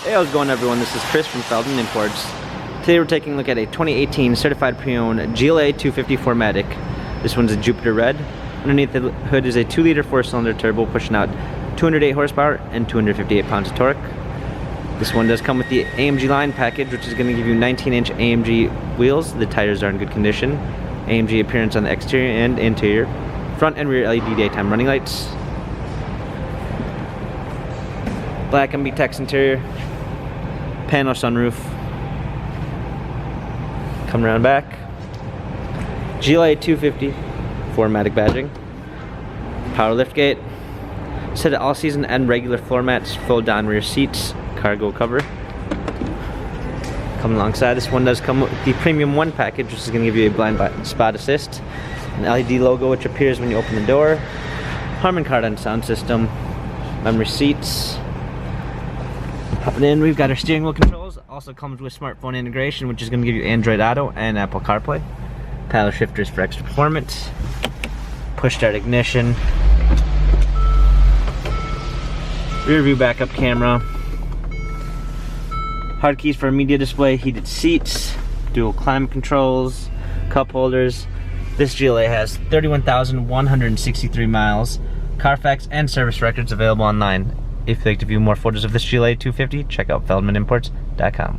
Hey, how's it going, everyone? This is Chris from Feldmann Imports. Today we're taking a look at a 2018 certified pre-owned GLA 250 4MATIC. This one's a Jupiter Red. Underneath the hood is a 2-liter 4-cylinder turbo pushing out 208 horsepower and 258 pounds of torque. This one does come with the AMG line package, which is going to give you 19-inch AMG wheels. The tires are in good condition. AMG appearance on the exterior and interior. Front and rear LED daytime running lights. Black MB-Tex interior. Panel sunroof. Come around back. GLA 250 4MATIC badging. Power liftgate. Set of all-season and regular floor mats. Fold down rear seats. Cargo cover. Come alongside. This one does come with the Premium 1 package, which is going to give you a blind spot assist. An LED logo which appears when you open the door. Harman Kardon sound system. Memory seats. Popping in, we've got our steering wheel controls. Also comes with smartphone integration, which is going to give you Android Auto and Apple CarPlay. Paddle shifters for extra performance. Push start ignition. Rear view backup camera. Hard keys for a media display. Heated seats. Dual climate controls. Cup holders. This GLA has 31,163 miles. Carfax and service records available online. If you'd like to view more photos of this GLA 250, check out feldmanimports.com.